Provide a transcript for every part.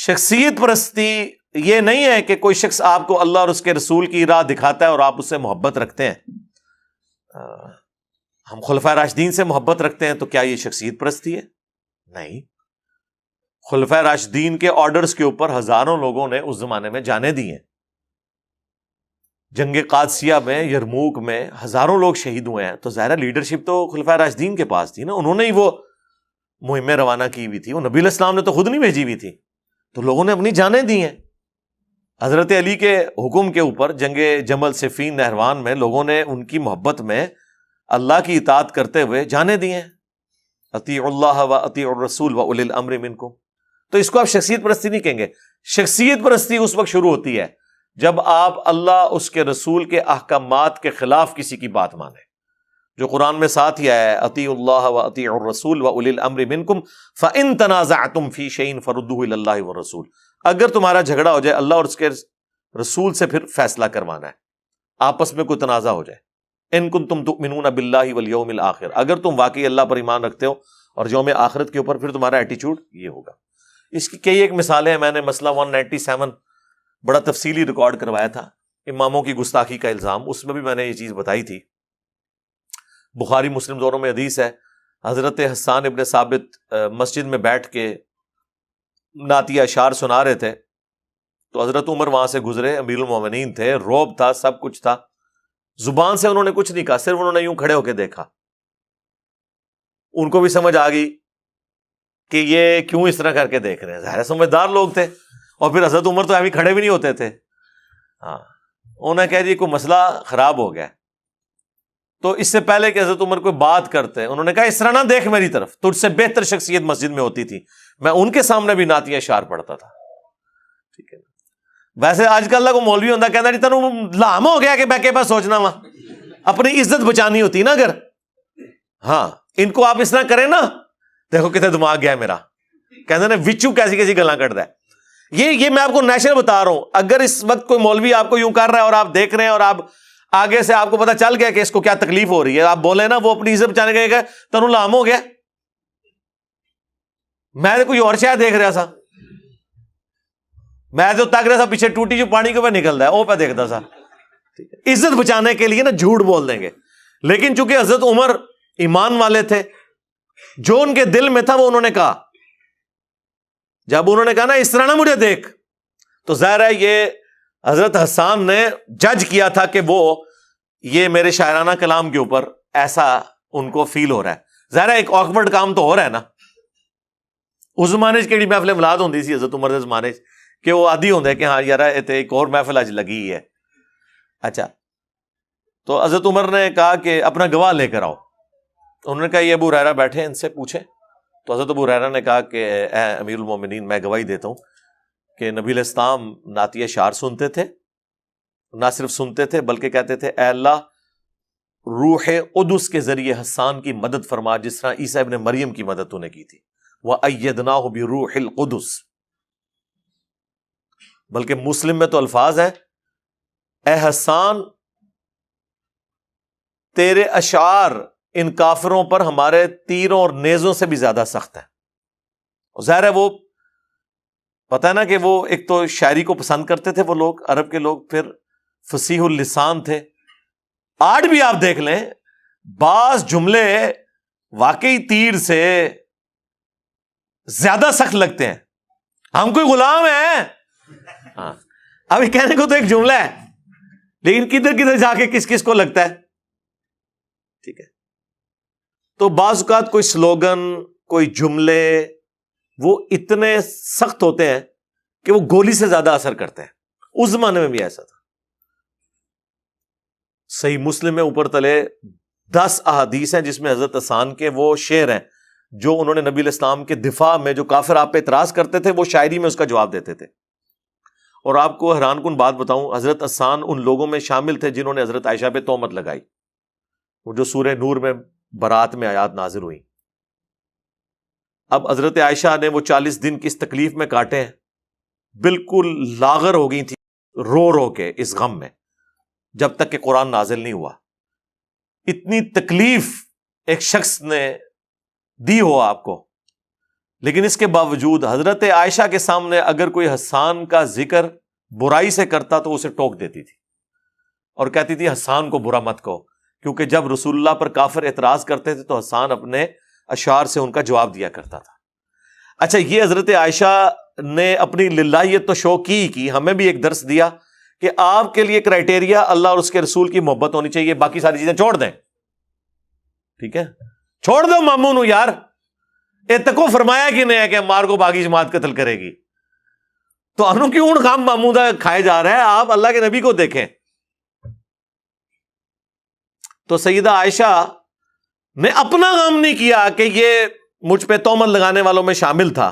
شخصیت پرستی یہ نہیں ہے کہ کوئی شخص آپ کو اللہ اور اس کے رسول کی راہ دکھاتا ہے اور آپ اس سے محبت رکھتے ہیں۔ ہم خلفائے راشدین سے محبت رکھتے ہیں تو کیا یہ شخصیت پرستی ہے؟ نہیں۔ خلفائے راشدین کے آرڈرز کے اوپر ہزاروں لوگوں نے اس زمانے میں جانیں دی ہیں۔ جنگ قادسیہ میں، یرموک میں ہزاروں لوگ شہید ہوئے ہیں، تو ظاہر لیڈرشپ تو خلفائے راشدین کے پاس تھی نا، انہوں نے ہی وہ مہمیں روانہ کی ہوئی تھی، وہ نبی علیہ السلام نے تو خود نہیں بھیجی ہوئی تھی، تو لوگوں نے اپنی جانیں دی ہیں۔ حضرت علی کے حکم کے اوپر جنگ جمل صفین نہروان میں لوگوں نے ان کی محبت میں اللہ کی اطاعت کرتے ہوئے جانیں دی ہیں، اطیعوا اللہ و اطیعوا الرسول و اولی الامر منکم۔ تو اس کو آپ شخصیت پرستی نہیں کہیں گے۔ شخصیت پرستی اس وقت شروع ہوتی ہے جب آپ اللہ اس کے رسول کے احکامات کے خلاف کسی کی بات مانیں، جو قرآن میں ساتھ ہی آیا ہے، اطیعوا اللہ و اطیعوا الرسول و اولی الامر منکم فان تنازعتم فی شیء فردوہ الی اللہ والرسول۔ اگر تمہارا جھگڑا ہو جائے اللہ اور اس کے رسول سے پھر فیصلہ کروانا ہے، آپس میں کوئی تنازع ہو جائے، ان کنتم تؤمنون باللہ والیوم الآخر، اگر تم واقعی اللہ پر ایمان رکھتے ہو اور یوم آخرت کے اوپر، پھر تمہارا ایٹیچیوڈ یہ ہوگا۔ اس کی کئی ایک مثالیں ہیں، میں نے مسئلہ 197 بڑا تفصیلی ریکارڈ کروایا تھا، اماموں کی گستاخی کا الزام، اس میں بھی میں نے یہ چیز بتائی تھی۔ بخاری مسلم دونوں میں حدیث ہے، حضرت حسان ابن ثابت مسجد میں بیٹھ کے نعتیہ اشعار سنا رہے تھے، تو حضرت عمر وہاں سے گزرے، امیر المومنین تھے، روب تھا، سب کچھ تھا، زبان سے انہوں نے کچھ نہیں کہا، صرف انہوں نے یوں کھڑے ہو کے دیکھا۔ ان کو بھی سمجھ آ گئی کہ یہ کیوں اس طرح کر کے دیکھ رہے ہیں، ظاہر سمجھدار لوگ تھے، اور پھر حضرت عمر تو ابھی کھڑے بھی نہیں ہوتے تھے۔ ہاں، انہوں نے کہا جی کوئی مسئلہ خراب ہو گیا، تو اس سے پہلے کہ حضرت عمر کوئی بات کرتے انہوں نے کہا اس طرح نہ دیکھ میری طرف، تجھ سے بہتر شخصیت مسجد میں ہوتی تھی، میں ان کے سامنے بھی نعتیہ اشعار پڑھتا تھا۔ ٹھیک ہے، ویسے آج کل اللہ کو مولوی ہوتا کہتا جی تنوں لام ہو گیا کہ میں کے پاس سوچنا وا، اپنی عزت بچانی ہوتی نا اگر، ہاں ان کو آپ اس طرح کریں نا، دیکھو کتنے دماغ گیا میرا، کہتے ہیں وچو کیسی کیسی گلاں کٹ ہے۔ یہ میں آپ کو نیشنل بتا رہا ہوں، اگر اس وقت کوئی مولوی آپ کو یوں کر رہا ہے اور آپ دیکھ رہے ہیں اور آپ آگے سے آپ کو پتا چل گیا کہ اس کو کیا تکلیف ہو رہی ہے، آپ بولے نا وہ اپنی عزت بچانے گئے تنوں لام ہو گیا، میں کوئی اور شاید دیکھ رہا سا، میں تو تک رہا سا پیچھے ٹوٹی جو پانی کے اوپر نکل رہا ہے وہ پہ دیکھتا سا۔ عزت بچانے کے لیے نا جھوٹ بول دیں گے، لیکن چونکہ حضرت عمر ایمان والے تھے، جو ان کے دل میں تھا وہ انہوں نے کہا، جب انہوں نے کہا نا اس طرح نہ مجھے دیکھ، تو ظاہر ہے یہ حضرت حسان نے جج کیا تھا کہ وہ یہ میرے شاعرانہ کلام کے اوپر ایسا ان کو فیل ہو رہا ہے، ظاہر ہے ایک آکورڈ کام تو ہو رہا ہے نا۔ اس زمانے کی محفل ملاد ہوندی سی حضرت عمر کے زمانے کہ وہ عادی ہوندے ہے کہ ہاں یار ایک اور محفل اج لگی ہے۔ اچھا، تو حضرت عمر نے کہا کہ اپنا گواہ لے کر آؤ، انہوں نے کہا یہ ابو ہریرہ بیٹھے ان سے پوچھیں، تو حضرت ابو ہریرہ نے کہا کہ اے امیر المومنین میں گواہی دیتا ہوں کہ نبی علیہ السلام نعتیہ اشعار سنتے تھے، نہ صرف سنتے تھے بلکہ کہتے تھے اے اللہ روح قدس کے ذریعے حسان کی مدد فرما جس طرح عیسیٰ ابن مریم کی مدد تو نے کی تھی، وَأَيَّدْنَاهُ بِرُوحِ الْقُدُسِ۔ بلکہ مسلم میں تو الفاظ ہے اے حسان تیرے اشعار ان کافروں پر ہمارے تیروں اور نیزوں سے بھی زیادہ سخت ہے۔ ظاہر ہے وہ پتہ ہے نا کہ وہ ایک تو شاعری کو پسند کرتے تھے وہ لوگ، عرب کے لوگ، پھر فصیح اللسان تھے۔ آج بھی آپ دیکھ لیں بعض جملے واقعی تیر سے زیادہ سخت لگتے ہیں، ہم کوئی غلام ہیں، ہاں ابھی کہنے کو تو ایک جملہ ہے لیکن کدھر کدھر جا کے کس کس کو لگتا ہے۔ ٹھیک ہے، تو بعض اوقات کوئی سلوگن، کوئی جملے وہ اتنے سخت ہوتے ہیں کہ وہ گولی سے زیادہ اثر کرتے ہیں، اس زمانے میں بھی ایسا تھا۔ صحیح مسلم میں اوپر تلے 10 احادیث ہیں جس میں حضرت حسان کے وہ شعر ہیں جو انہوں نے نبی علیہ السلام کے دفاع میں، جو کافر آپ پہ اعتراض کرتے تھے وہ شاعری میں اس کا جواب دیتے تھے۔ اور آپ کو حیران کن بات بتاؤں، حضرت حسان ان لوگوں میں شامل تھے جنہوں نے حضرت عائشہ پہ تہمت لگائی، وہ جو سورہ نور میں برات میں آیات نازل ہوئی۔ اب حضرت عائشہ نے وہ 40 دن کس تکلیف میں کاٹے ہیں، بالکل لاغر ہو گئی تھی رو رو کے اس غم میں، جب تک کہ قرآن نازل نہیں ہوا۔ اتنی تکلیف ایک شخص نے دی ہو آپ کو، لیکن اس کے باوجود حضرت عائشہ کے سامنے اگر کوئی حسان کا ذکر برائی سے کرتا تو اسے ٹوک دیتی تھی اور کہتی تھی حسان کو برا مت کہو، کیونکہ جب رسول اللہ پر کافر اعتراض کرتے تھے تو حسان اپنے اشعار سے ان کا جواب دیا کرتا تھا۔ اچھا، یہ حضرت عائشہ نے اپنی للہیت تو شو کی ہمیں بھی ایک درس دیا کہ آپ کے لیے کرائٹیریا اللہ اور اس کے رسول کی محبت ہونی چاہیے، باقی ساری چیزیں چھوڑ دیں، ٹھیک ہے؟ چھوڑ دو مامون ہوں یار، اتکو فرمایا کہ نہیں ہے کہ مار کو باقی جماعت قتل کرے گی، تو انہوں کیوں ان کام مامودہ کھائے جا رہے ہیں؟ آپ اللہ کے نبی کو دیکھیں۔ تو سیدہ عائشہ نے اپنا غم نہیں کیا کہ یہ مجھ پہ تہمت لگانے والوں میں شامل تھا،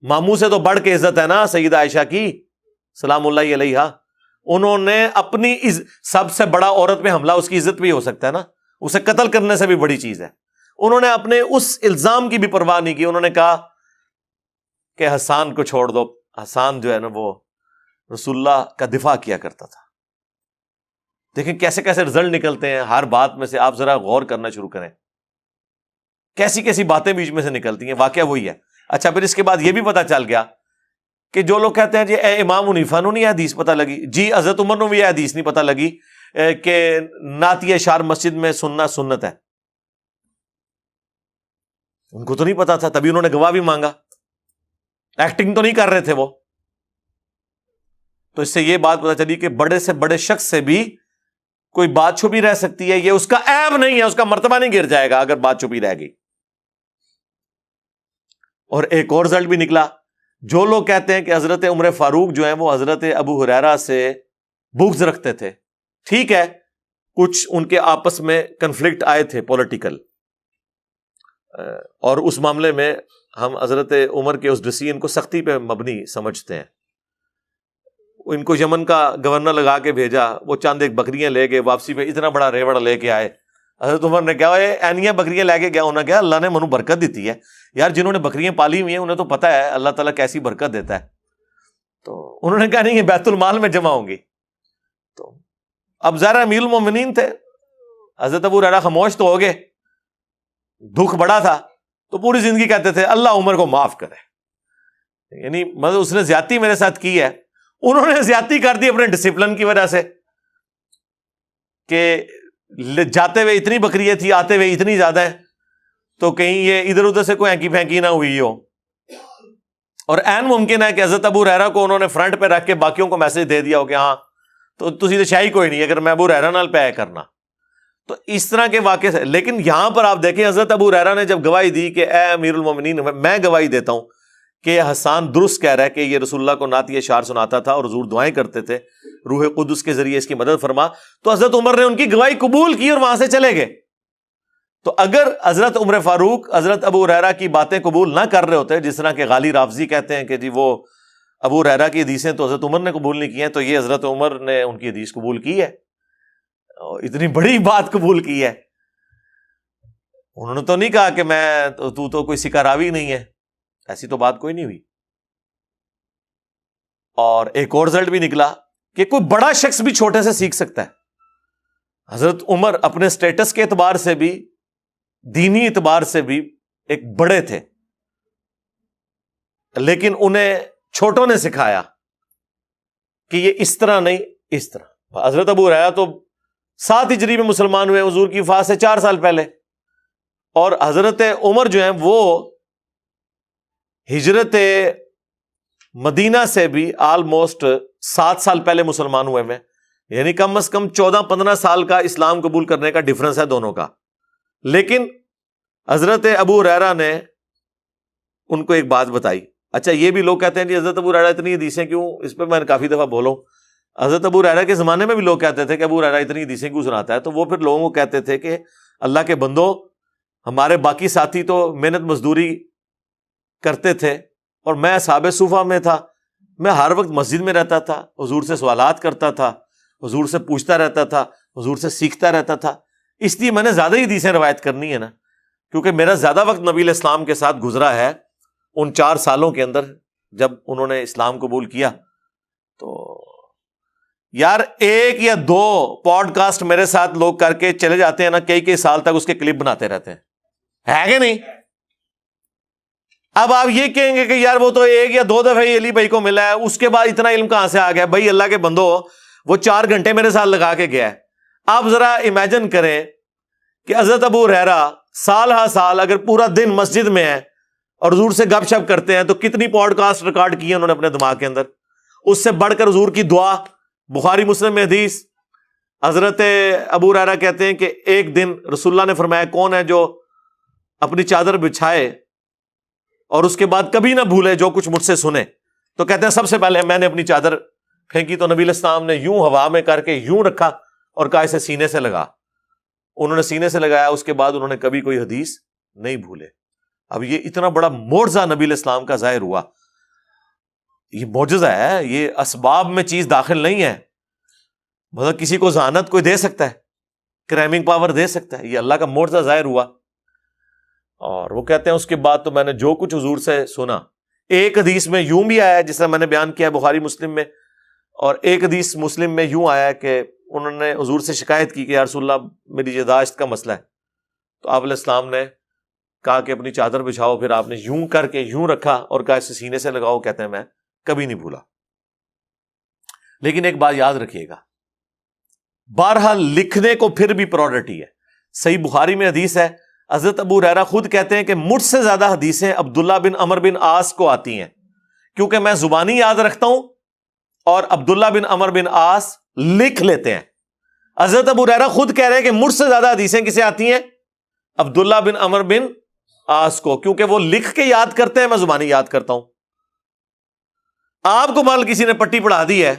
ماموں سے تو بڑھ کے عزت ہے نا سیدہ عائشہ کی سلام اللہ علیہا، انہوں نے اپنی سب سے بڑا عورت پہ حملہ اس کی عزت بھی ہو سکتا ہے نا، اسے قتل کرنے سے بھی بڑی چیز ہے، انہوں نے اپنے اس الزام کی بھی پرواہ نہیں کی، انہوں نے کہا کہ حسان کو چھوڑ دو، حسان جو ہے نا وہ رسول اللہ کا دفاع کیا کرتا تھا۔ دیکھیں کیسے کیسے رزلٹ نکلتے ہیں ہر بات میں سے، آپ ذرا غور کرنا شروع کریں، کیسی کیسی باتیں بیچ میں سے نکلتی ہیں، واقعہ وہی ہے۔ اچھا، پھر اس کے بعد یہ بھی پتا چل گیا کہ جو لوگ کہتے ہیں جی اے امام حنیفہ نو نہیں حدیث پتہ لگی، جی حضرت عمر نو بھی یہ حدیث نہیں پتہ لگی کہ نعتیہ اشعار مسجد میں سننا سنت ہے، ان کو تو نہیں پتا تھا، تبھی انہوں نے گواہ بھی مانگا، ایکٹنگ تو نہیں کر رہے تھے وہ۔ تو اس سے یہ بات پتہ چلی کہ بڑے سے بڑے شخص سے بھی کوئی بات چھپی رہ سکتی ہے، یہ اس کا عیب نہیں ہے، اس کا مرتبہ نہیں گر جائے گا اگر بات چھپی رہ گئی۔ اور ایک اور رزلٹ بھی نکلا، جو لوگ کہتے ہیں کہ حضرت عمر فاروق جو ہیں وہ حضرت ابو ہریرہ سے بغض رکھتے تھے، ٹھیک ہے، کچھ ان کے آپس میں کنفلکٹ آئے تھے پولیٹیکل، اور اس معاملے میں ہم حضرت عمر کے اس ڈسیزن کو سختی پہ مبنی سمجھتے ہیں۔ ان کو یمن کا گورنر لگا کے بھیجا، وہ چند ایک بکریاں لے گئے، واپسی پہ اتنا بڑا ریوڑ لے کے آئے، حضرت عمر نے کہا اینیاں بکریاں لے کے گیا، انہوں نے کہا اللہ نے منو برکت دیتی ہے یار، جنہوں نے بکریاں پالی ہوئی ہیں انہیں تو پتا ہے اللہ تعالیٰ کیسی برکت دیتا ہے، تو انہوں نے کہا نہیں یہ بیت المال میں جمع ہوں گی۔ تو اب ظاہر امیر المومنین تھے، حضرت ابو ہریرہ خاموش تو ہو گئے، دکھ بڑا تھا، تو پوری زندگی کہتے تھے اللہ عمر کو معاف کرے، یعنی مطلب اس نے زیادتی میرے ساتھ کی ہے، انہوں نے زیادتی کر دی اپنے ڈسپلن کی وجہ سے کہ جاتے ہوئے اتنی بکریاں تھی، آتے ہوئے اتنی زیادہ ہیں، تو کہیں یہ ادھر ادھر سے کوئی ہینکی پھینکی نہ ہوئی ہو۔ اور عین ممکن ہے کہ حضرت ابو ہریرہ کو انہوں نے فرنٹ پہ رکھ کے باقیوں کو میسج دے دیا ہو کہ ہاں تو تسی تو شاہی کوئی نہیں اگر میں ابو ہریرہ نال پہ کرنا، تو اس طرح کے واقعے سے۔ لیکن یہاں پر آپ دیکھیں حضرت ابو ہریرہ نے جب گواہی دی کہ اے امیر المومنین میں گواہی دیتا ہوں کہ حسان درست کہہ رہا ہے کہ یہ رسول اللہ کو نعتیہ اشعار سناتا تھا اور حضور دعائیں کرتے تھے، روح قدس کے ذریعے اس کی مدد فرما، تو حضرت عمر نے ان کی گواہی قبول کی اور وہاں سے چلے گئے۔ تو اگر حضرت عمر فاروق حضرت ابو ہریرہ کی باتیں قبول نہ کر رہے ہوتے، جس طرح کہ غالی رافضی کہتے ہیں کہ جی وہ ابو ہریرہ کی حدیثیں تو حضرت عمر نے قبول نہیں کی ہیں، تو یہ حضرت عمر نے ان کی حدیث قبول کی ہے، اور اتنی بڑی بات قبول کی ہے۔ انہوں نے تو نہیں کہا کہ میں تو کوئی سکہ راوی نہیں ہے، ایسی تو بات کوئی نہیں ہوئی۔ اور ایک اور رزلٹ بھی نکلا کہ کوئی بڑا شخص بھی چھوٹے سے سیکھ سکتا ہے۔ حضرت عمر اپنے سٹیٹس کے اعتبار سے بھی، دینی اعتبار سے بھی ایک بڑے تھے، لیکن انہیں چھوٹوں نے سکھایا کہ یہ اس طرح نہیں، اس طرح۔ حضرت ابو ہریرہ تو 7 ہجری میں مسلمان ہوئے حضور کی وفات سے 4 سال پہلے، اور حضرت عمر جو ہیں وہ ہجرت مدینہ سے بھی آلموسٹ 7 سال پہلے مسلمان ہوئے ہیں، یعنی کم از کم 14-15 سال کا اسلام قبول کرنے کا ڈیفرنس ہے دونوں کا۔ لیکن حضرت ابو ہریرہ نے ان کو ایک بات بتائی۔ اچھا، یہ بھی لوگ کہتے ہیں جی حضرت ابو ہریرہ اتنی حدیثیں کیوں، اس پہ میں نے کافی دفعہ بولوں، حضرت ابو ہریرہ کے زمانے میں بھی لوگ کہتے تھے کہ ابو ہریرہ اتنی حدیثیں کیوں سناتا ہے، تو وہ پھر لوگوں کو کہتے تھے کہ اللہ کے بندو، ہمارے باقی ساتھی تو محنت مزدوری کرتے تھے اور میں اصحاب صفہ میں تھا، میں ہر وقت مسجد میں رہتا تھا، حضور سے سوالات کرتا تھا، حضور سے پوچھتا رہتا تھا، حضور سے سیکھتا رہتا تھا، اس لیے میں نے زیادہ ہی حدیثیں روایت کرنی ہے نا، کیونکہ میرا زیادہ وقت نبی علیہ السلام کے ساتھ گزرا ہے ان 4 سالوں کے اندر جب انہوں نے اسلام قبول کیا۔ تو یار 1 یا 2 پوڈ کاسٹ میرے ساتھ لوگ کر کے چلے جاتے ہیں نا، کئی سال تک اس کے کلپ بناتے رہتے ہیں، ہے کہ نہیں؟ اب آپ یہ کہیں گے کہ یار وہ تو 1 یا 2 دفعہ ہی علی بھائی کو ملا ہے، اس کے بعد اتنا علم کہاں سے آ گیا؟ بھائی اللہ کے بندو، وہ 4 گھنٹے میرے ساتھ لگا کے گیا ہے۔ آپ ذرا امیجن کریں کہ حضرت ابو ہریرہ سال ہا سال اگر پورا دن مسجد میں ہے اور حضور سے گپ شپ کرتے ہیں تو کتنی پوڈ کاسٹ ریکارڈ کی ہیں انہوں نے اپنے دماغ کے اندر۔ اس سے بڑھ کر حضور کی دعا، بخاری مسلم میں حدیث، حضرت ابو ہریرہ کہتے ہیں کہ ایک دن رسول اللہ نے فرمایا کون ہے جو اپنی چادر بچھائے اور اس کے بعد کبھی نہ بھولے جو کچھ مجھ سے سنے؟ تو کہتے ہیں سب سے پہلے میں نے اپنی چادر پھینکی تو نبی علیہ السلام نے یوں ہوا میں کر کے یوں رکھا اور کہا اسے سینے سے لگا۔ انہوں نے سینے سے لگایا، اس کے بعد انہوں نے کبھی کوئی حدیث نہیں بھولے۔ اب یہ اتنا بڑا معجزہ نبی علیہ السلام کا ظاہر ہوا، یہ معجزہ ہے، یہ اسباب میں چیز داخل نہیں ہے۔ مطلب کسی کو ذہانت کوئی دے سکتا ہے، کریمنگ پاور دے سکتا ہے، یہ اللہ کا معجزہ ظاہر ہوا۔ اور وہ کہتے ہیں اس کے بعد تو میں نے جو کچھ حضور سے سنا، ایک حدیث میں یوں بھی آیا ہے جس طرح میں نے بیان کیا ہے بخاری مسلم میں، اور ایک حدیث مسلم میں یوں آیا ہے کہ انہوں نے حضور سے شکایت کی کہ یا رسول اللہ میری یاداشت کا مسئلہ ہے، تو آپ علیہ السلام نے کہا کہ اپنی چادر بچھاؤ، پھر آپ نے یوں کر کے یوں رکھا اور کہا اسے سینے سے لگاؤ۔ کہتے ہیں میں کبھی نہیں بھولا۔ لیکن ایک بات یاد رکھیے گا، بہرحال لکھنے کو پھر بھی پرائورٹی ہے۔ صحیح بخاری میں حدیث ہے، حضرت ابو ہریرہ خود کہتے ہیں کہ مجھ سے زیادہ حدیثیں عبداللہ بن عمر بن عاص کو آتی ہیں، کیونکہ میں زبانی یاد رکھتا ہوں اور عبداللہ بن عمر بن عاص لکھ لیتے ہیں۔ حضرت ابو ہریرہ خود کہہ رہے ہیں کہ مجھ سے زیادہ حدیثیں کسے آتی ہیں؟ عبداللہ بن عمر بن عاص کو، کیونکہ وہ لکھ کے یاد کرتے ہیں، میں زبانی یاد کرتا ہوں۔ آپ کو مان کسی نے پٹی پڑھا دی ہے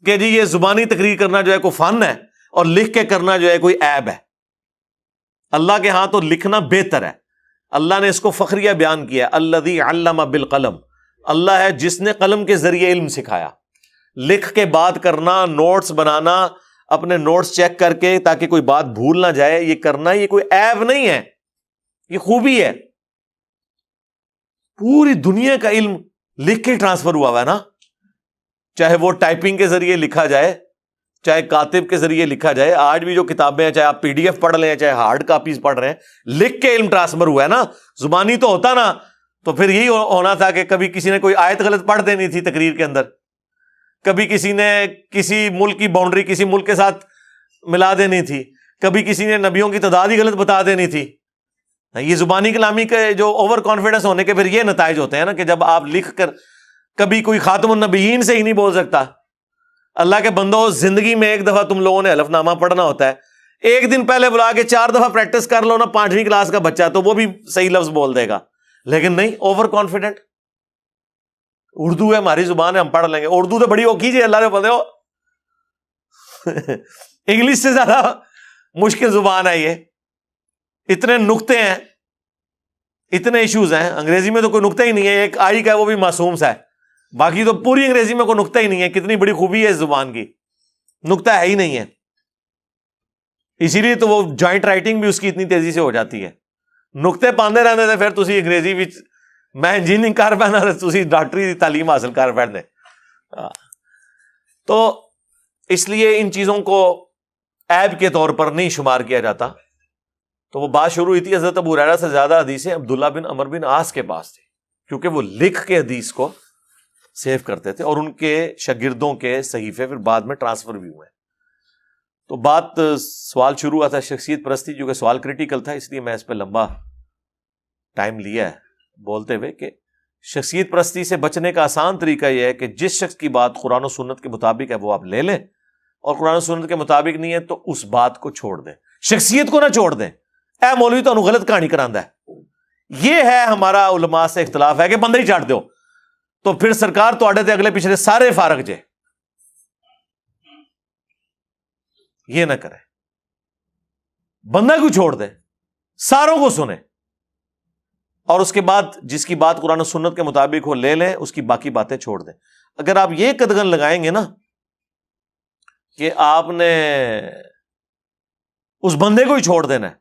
کہ جی یہ زبانی تقریر کرنا جو ہے کوئی فن ہے اور لکھ کے کرنا جو ہے کوئی عیب ہے۔ اللہ کے ہاں تو لکھنا بہتر ہے۔ اللہ نے اس کو فخریہ بیان کیا، الذی علم بالقلم، اللہ ہے جس نے قلم کے ذریعے علم سکھایا۔ لکھ کے بات کرنا، نوٹس بنانا، اپنے نوٹس چیک کر کے تاکہ کوئی بات بھول نہ جائے، یہ کرنا یہ کوئی عیب نہیں ہے، یہ خوبی ہے۔ پوری دنیا کا علم لکھ کے ٹرانسفر ہوا ہوا ہے نا، چاہے وہ ٹائپنگ کے ذریعے لکھا جائے، چاہے کاتب کے ذریعے لکھا جائے۔ آج بھی جو کتابیں ہیں، چاہے آپ PDF پڑھ لیں چاہے ہارڈ کاپیز پڑھ رہے ہیں، لکھ کے علم ٹرانسفر ہوا ہے نا۔ زبانی تو ہوتا نا تو پھر یہی ہونا تھا کہ کبھی کسی نے کوئی آیت غلط پڑھ دینی تھی تقریر کے اندر، کبھی کسی نے کسی ملک کی باؤنڈری کسی ملک کے ساتھ ملا دینی تھی، کبھی کسی نے نبیوں کی تعداد ہی غلط بتا دینی تھی۔ یہ زبانی کلامی کے جو اوور کانفیڈنس ہونے کے پھر یہ نتائج ہوتے ہیں نا کہ جب آپ لکھ کر کبھی کوئی خاتم النبیین سے ہی نہیں بول سکتا۔ اللہ کے بندو، زندگی میں ایک دفعہ تم لوگوں نے حلف نامہ پڑھنا ہوتا ہے، ایک دن پہلے بلا کے 4 دفعہ پریکٹس کر لو نا، 5ویں کلاس کا بچہ تو وہ بھی صحیح لفظ بول دے گا، لیکن نہیں اوور کانفیڈنٹ۔ اردو ہے ہماری زبان ہے، ہم پڑھ لیں گے، اردو تو بڑی ہو کیجیے اللہ نے بندے ہو انگلش سے زیادہ مشکل زبان ہے یہ، اتنے نقطے ہیں، اتنے ایشوز ہیں۔ انگریزی میں تو کوئی نقطہ ہی نہیں ہے، ایک آئی کا ہے وہ بھی معصوم سا ہے، باقی تو پوری انگریزی میں کوئی نقطہ ہی نہیں ہے۔ کتنی بڑی خوبی ہے اس زبان کی، نقطہ ہے ہی نہیں ہے، اسی لیے تو وہ جوائنٹ رائٹنگ بھی اس کی اتنی تیزی سے ہو جاتی ہے۔ نقطے پاندے رہتے تھے پھر تسی انگریزی بھی، میں انجینئرنگ کر پہنا تسی ڈاکٹری دی تعلیم حاصل کر پہنے۔ تو اس لیے ان چیزوں کو عیب کے طور پر نہیں شمار کیا جاتا۔ تو وہ بات شروع ہوئی تھی حضرت ابو ہریرہ سے زیادہ حدیثیں عبداللہ بن عمر بن عاص کے پاس تھی، کیونکہ وہ لکھ کے حدیث کو سیو کرتے تھے، اور ان کے شاگردوں کے صحیفے پھر بعد میں ٹرانسفر بھی ہوئے۔ تو بات سوال شروع ہوا تھا شخصیت پرستی، جو کہ سوال کریٹیکل تھا، اس لیے میں اس پہ لمبا ٹائم لیا ہے بولتے ہوئے کہ شخصیت پرستی سے بچنے کا آسان طریقہ یہ ہے کہ جس شخص کی بات قرآن و سنت کے مطابق ہے وہ آپ لے لیں، اور قرآن و سنت کے مطابق نہیں ہے تو اس بات کو چھوڑ دیں، شخصیت کو نہ چھوڑ دیں۔ اے مولوی تو غلط کہانی کراندا ہے، یہ ہے ہمارا علماء سے اختلاف ہے کہ بندہ ہی چھاڑ دو، تو پھر سرکار تو اگلے پچھلے سارے فارغ جے، یہ نہ کرے، بندہ کو چھوڑ دے، ساروں کو سنیں، اور اس کے بعد جس کی بات قرآن و سنت کے مطابق ہو لے لیں، اس کی باقی باتیں چھوڑ دیں۔ اگر آپ یہ قدغن لگائیں گے نا کہ آپ نے اس بندے کو ہی چھوڑ دینا ہے،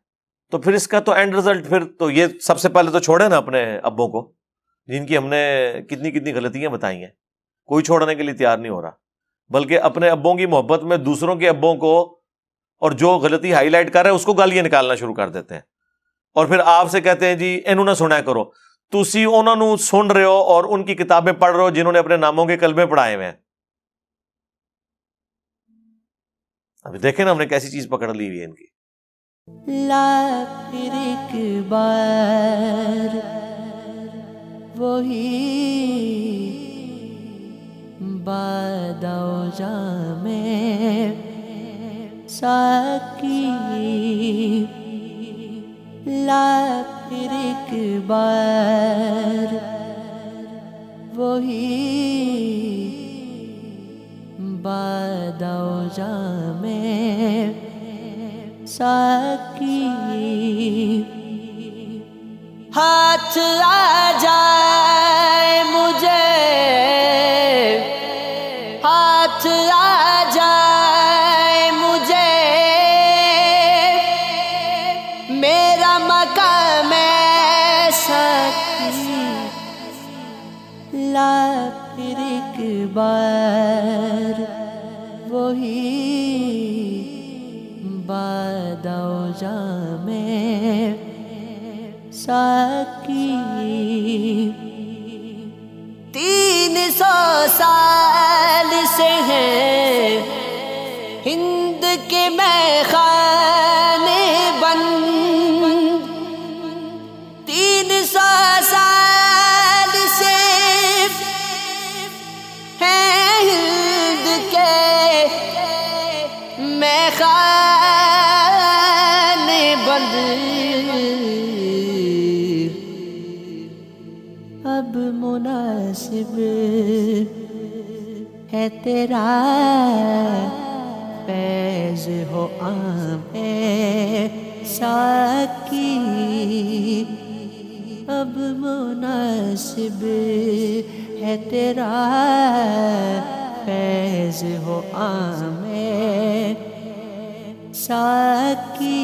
تو پھر اس کا تو اینڈ رزلٹ، پھر تو یہ سب سے پہلے تو چھوڑے نا اپنے ابوں کو، جن کی ہم نے کتنی غلطیاں بتائی ہیں، کوئی چھوڑنے کے لیے تیار نہیں ہو رہا، بلکہ اپنے ابوں کی محبت میں دوسروں کے ابوں کو، اور جو غلطی ہائی لائٹ کر رہے ہیں اس کو گالیاں نکالنا شروع کر دیتے ہیں، اور پھر آپ سے کہتے ہیں جی اینو نہ سنا کرو۔ تسی انہوں نے سن رہے ہو اور ان کی کتابیں پڑھ رہے ہو جنہوں نے اپنے ناموں کے کلمے پڑھائے ہوئے ہیں. ابھی دیکھیں نا ہم نے کیسی چیز پکڑ لی ہوئی ہے ان کی. لا پھر ایک بار وہی بادہ و جام ساکی، لا پھر ایک بار وہی بادہ و جام ساکی، ہاتھ آ جائے مجھے، ہاتھ آ جائے مجھے، میرا مقام ساکی، لا پھر ایک بار وہی بادہ و جام ساکی. 300 سال سے ہیں ہند کے میخانے بند، 300 سال سے ہیں ہند کے میخانے بند. اب مناسب ہے تیرا فیض ہو عام ساکی، اب مناسب ہے تیرا فیض ہو عام ساکی.